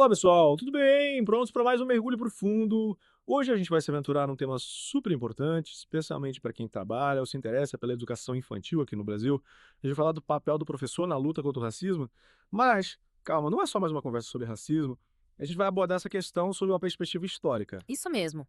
Fala pessoal, tudo bem? Prontos para mais um mergulho profundo? Hoje a gente vai se aventurar num tema super importante, especialmente para quem trabalha ou se interessa pela educação infantil aqui no Brasil. A gente vai falar do papel do professor na luta contra o racismo, mas calma, não é só mais uma conversa sobre racismo. A gente vai abordar essa questão sob uma perspectiva histórica. Isso mesmo.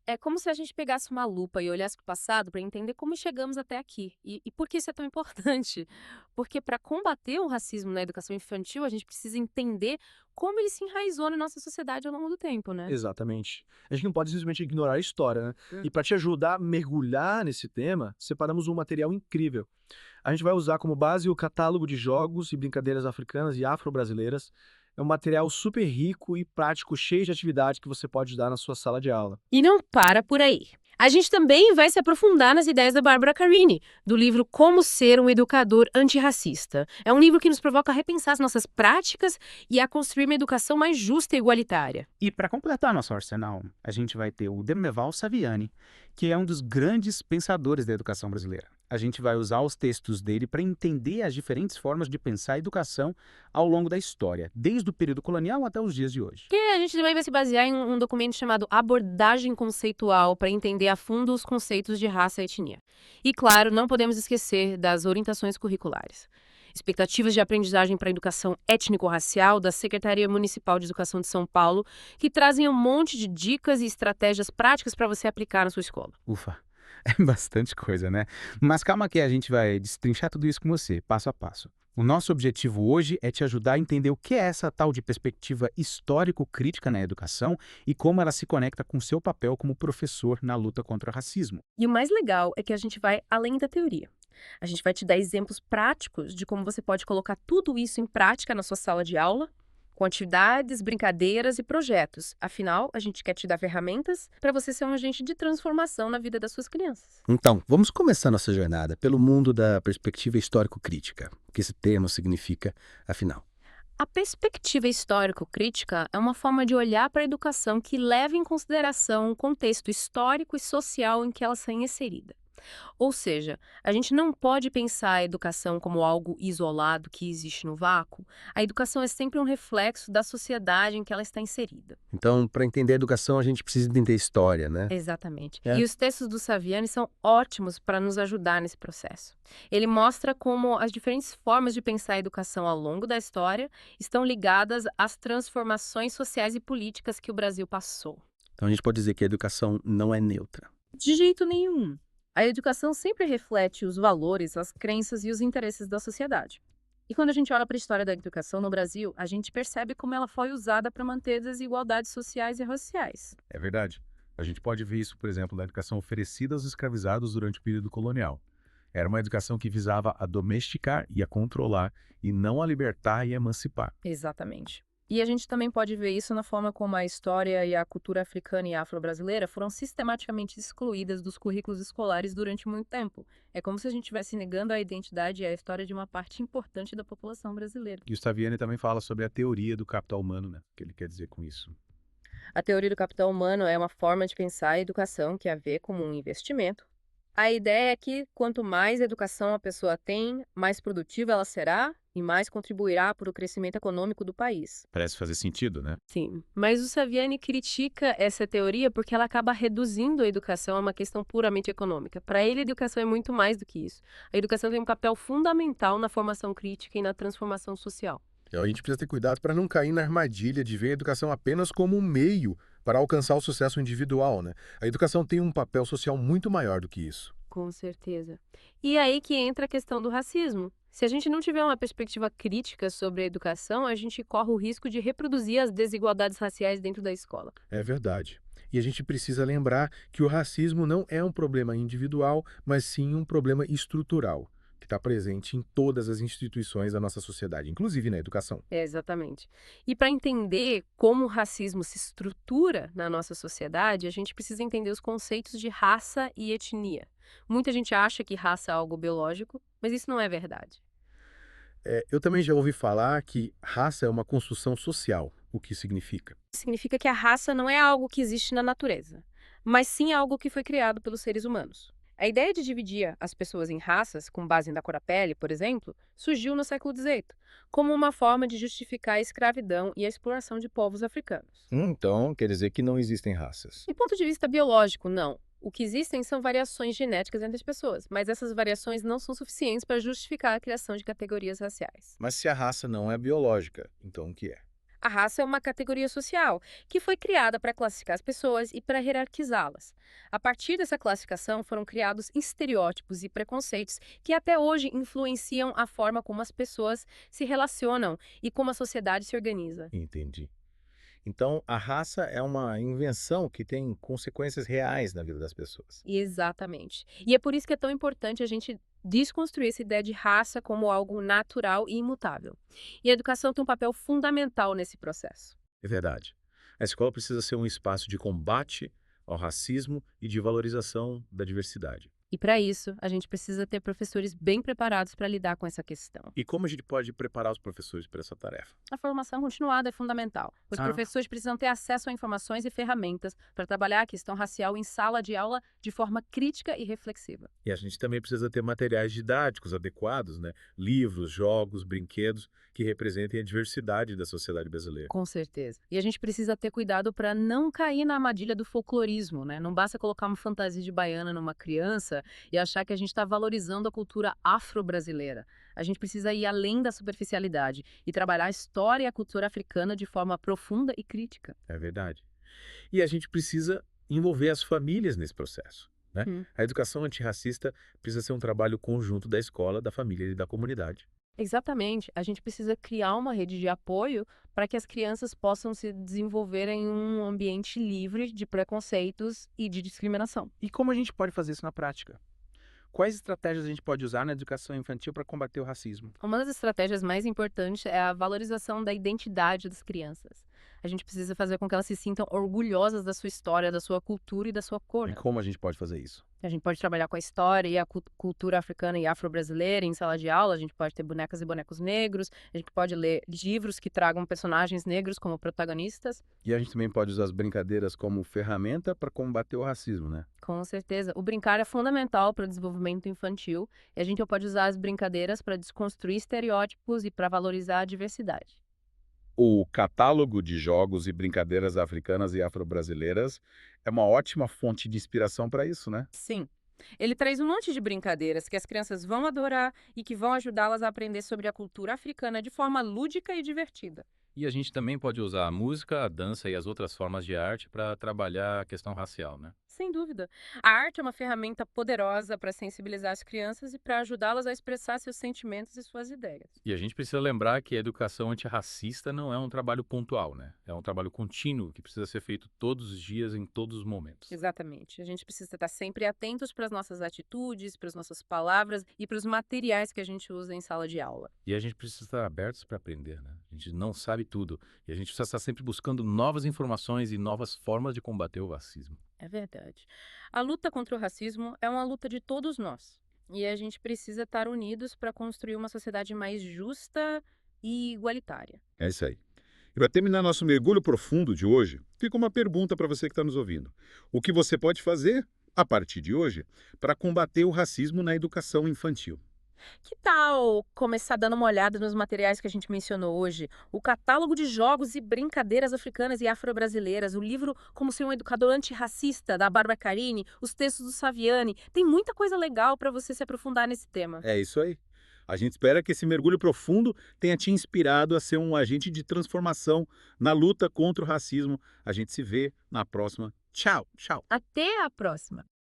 É como se a gente pegasse uma lupa e olhasse para o passado para entender como chegamos até aqui. E por que isso é tão importante? Porque para combater o racismo na educação infantil, a gente precisa entender como ele se enraizou na nossa sociedade ao longo do tempo, né? Exatamente. A gente não pode simplesmente ignorar a história, né? E Hum. para te ajudar a mergulhar nesse tema, separamos um material incrível. A gente vai usar como base o catálogo de jogos e brincadeiras africanas e afro-brasileiras. É um material super rico e prático, cheio de atividades que você pode usar na sua sala de aula. E não para por aí. A gente também vai se aprofundar nas ideias da Barbara Carini, do livro Como Ser um Educador Antirracista. É um livro que nos provoca a repensar as nossas práticas e a construir uma educação mais justa e igualitária. E para completar nosso arsenal, a gente vai ter o Demeval Saviani, que é um dos grandes pensadores da educação brasileira. A gente vai usar os textos dele para entender as diferentes formas de pensar a educação ao longo da história, desde o período colonial até os dias de hoje. Que a gente também vai se basear em um documento chamado Abordagem Conceitual para entender a fundo os conceitos de raça e etnia. E, claro, não podemos esquecer das orientações curriculares. Expectativas de aprendizagem para a educação étnico-racial da Secretaria Municipal de Educação de São Paulo, que trazem um monte de dicas e estratégias práticas para você aplicar na sua escola. Ufa, é bastante coisa, né? Mas calma que a gente vai destrinchar tudo isso com você, passo a passo. O nosso objetivo hoje é te ajudar a entender o que é essa tal de perspectiva histórico-crítica na educação e como ela se conecta com seu papel como professor na luta contra o racismo. E o mais legal é que a gente vai além da teoria. A gente vai te dar exemplos práticos de como você pode colocar tudo isso em prática na sua sala de aula, com atividades, brincadeiras e projetos. Afinal, a gente quer te dar ferramentas para você ser um agente de transformação na vida das suas crianças. Então, vamos começar nossa jornada pelo mundo da perspectiva histórico-crítica. O que esse termo significa, afinal? A perspectiva histórico-crítica é uma forma de olhar para a educação que leva em consideração o contexto histórico e social em que ela está inserida. Ou seja, a gente não pode pensar a educação como algo isolado que existe no vácuo. A educação é sempre um reflexo da sociedade em que ela está inserida. Então, para entender a educação, a gente precisa entender a história, né? Exatamente. É. E os textos do Saviani são ótimos para nos ajudar nesse processo. Ele mostra como as diferentes formas de pensar a educação ao longo da história estão ligadas às transformações sociais e políticas que o Brasil passou. Então, a gente pode dizer que a educação não é neutra. De jeito nenhum. A educação sempre reflete os valores, as crenças e os interesses da sociedade. E quando a gente olha para a história da educação no Brasil, a gente percebe como ela foi usada para manter desigualdades sociais e raciais. É verdade. A gente pode ver isso, por exemplo, na educação oferecida aos escravizados durante o período colonial. Era uma educação que visava a domesticar e a controlar, e não a libertar e emancipar. Exatamente. E a gente também pode ver isso na forma como a história e a cultura africana e afro-brasileira foram sistematicamente excluídas dos currículos escolares durante muito tempo. É como se a gente estivesse negando a identidade e a história de uma parte importante da população brasileira. E o Saviani também fala sobre a teoria do capital humano, né? O que ele quer dizer com isso. A teoria do capital humano é uma forma de pensar a educação que a vê como um investimento. A ideia é que quanto mais educação a pessoa tem, mais produtiva ela será e mais contribuirá para o crescimento econômico do país. Parece fazer sentido, né? Sim, mas o Saviani critica essa teoria porque ela acaba reduzindo a educação a uma questão puramente econômica. Para ele, a educação é muito mais do que isso. A educação tem um papel fundamental na formação crítica e na transformação social. A gente precisa ter cuidado para não cair na armadilha de ver a educação apenas como um meio para alcançar o sucesso individual, né? A educação tem um papel social muito maior do que isso. Com certeza. E aí que entra a questão do racismo. Se a gente não tiver uma perspectiva crítica sobre a educação, a gente corre o risco de reproduzir as desigualdades raciais dentro da escola. É verdade. E a gente precisa lembrar que o racismo não é um problema individual, mas sim um problema estrutural, que está presente em todas as instituições da nossa sociedade, inclusive na educação. É, exatamente. E para entender como o racismo se estrutura na nossa sociedade, a gente precisa entender os conceitos de raça e etnia. Muita gente acha que raça é algo biológico, mas isso não é verdade. Eu também já ouvi falar que raça é uma construção social. O que significa? Significa que a raça não é algo que existe na natureza, mas sim algo que foi criado pelos seres humanos. A ideia de dividir as pessoas em raças, com base na cor da pele, por exemplo, surgiu no século XVIII, como uma forma de justificar a escravidão e a exploração de povos africanos. Então, quer dizer que não existem raças. Do ponto de vista biológico, não. O que existem são variações genéticas entre as pessoas, mas essas variações não são suficientes para justificar a criação de categorias raciais. Mas se a raça não é biológica, então o que é? A raça é uma categoria social que foi criada para classificar as pessoas e para hierarquizá-las. A partir dessa classificação foram criados estereótipos e preconceitos que até hoje influenciam a forma como as pessoas se relacionam e como a sociedade se organiza. Entendi. Então, a raça é uma invenção que tem consequências reais na vida das pessoas. Exatamente. E é por isso que é tão importante a gente desconstruir essa ideia de raça como algo natural e imutável. E a educação tem um papel fundamental nesse processo. É verdade. A escola precisa ser um espaço de combate ao racismo e de valorização da diversidade. E para isso, a gente precisa ter professores bem preparados para lidar com essa questão. E como a gente pode preparar os professores para essa tarefa? A formação continuada é fundamental. Os professores precisam ter acesso a informações e ferramentas para trabalhar a questão racial em sala de aula de forma crítica e reflexiva. E a gente também precisa ter materiais didáticos adequados, né? Livros, jogos, brinquedos que representem a diversidade da sociedade brasileira. Com certeza. E a gente precisa ter cuidado para não cair na armadilha do folclorismo, né? Não basta colocar uma fantasia de baiana numa criança e achar que a gente está valorizando a cultura afro-brasileira. A gente precisa ir além da superficialidade e trabalhar a história e a cultura africana de forma profunda e crítica. É verdade. E a gente precisa envolver as famílias nesse processo, né? A educação antirracista precisa ser um trabalho conjunto da escola, da família e da comunidade. Exatamente. A gente precisa criar uma rede de apoio para que as crianças possam se desenvolver em um ambiente livre de preconceitos e de discriminação. E como a gente pode fazer isso na prática? Quais estratégias a gente pode usar na educação infantil para combater o racismo? Uma das estratégias mais importantes é a valorização da identidade das crianças. A gente precisa fazer com que elas se sintam orgulhosas da sua história, da sua cultura e da sua cor. E como a gente pode fazer isso? A gente pode trabalhar com a história e a cultura africana e afro-brasileira em sala de aula. A gente pode ter bonecas e bonecos negros. A gente pode ler livros que tragam personagens negros como protagonistas. E a gente também pode usar as brincadeiras como ferramenta para combater o racismo, né? Com certeza. O brincar é fundamental para o desenvolvimento infantil. E a gente pode usar as brincadeiras para desconstruir estereótipos e para valorizar a diversidade. O catálogo de jogos e brincadeiras africanas e afro-brasileiras é uma ótima fonte de inspiração para isso, né? Sim. Ele traz um monte de brincadeiras que as crianças vão adorar e que vão ajudá-las a aprender sobre a cultura africana de forma lúdica e divertida. E a gente também pode usar a música, a dança e as outras formas de arte para trabalhar a questão racial, né? Sem dúvida. A arte é uma ferramenta poderosa para sensibilizar as crianças e para ajudá-las a expressar seus sentimentos e suas ideias. E a gente precisa lembrar que a educação antirracista não é um trabalho pontual, né? É um trabalho contínuo que precisa ser feito todos os dias, em todos os momentos. Exatamente. A gente precisa estar sempre atentos para as nossas atitudes, para as nossas palavras e para os materiais que a gente usa em sala de aula. E a gente precisa estar abertos para aprender, né? A gente não sabe tudo. E a gente precisa estar sempre buscando novas informações e novas formas de combater o racismo. É verdade. A luta contra o racismo é uma luta de todos nós. E a gente precisa estar unidos para construir uma sociedade mais justa e igualitária. É isso aí. E para terminar nosso mergulho profundo de hoje, fica uma pergunta para você que está nos ouvindo. O que você pode fazer, a partir de hoje, para combater o racismo na educação infantil? Que tal começar dando uma olhada nos materiais que a gente mencionou hoje? O catálogo de jogos e brincadeiras africanas e afro-brasileiras, o livro Como Ser um Educador Antirracista, da Bárbara Carini, os textos do Saviani. Tem muita coisa legal para você se aprofundar nesse tema. É isso aí. A gente espera que esse mergulho profundo tenha te inspirado a ser um agente de transformação na luta contra o racismo. A gente se vê na próxima. Tchau, tchau. Até a próxima!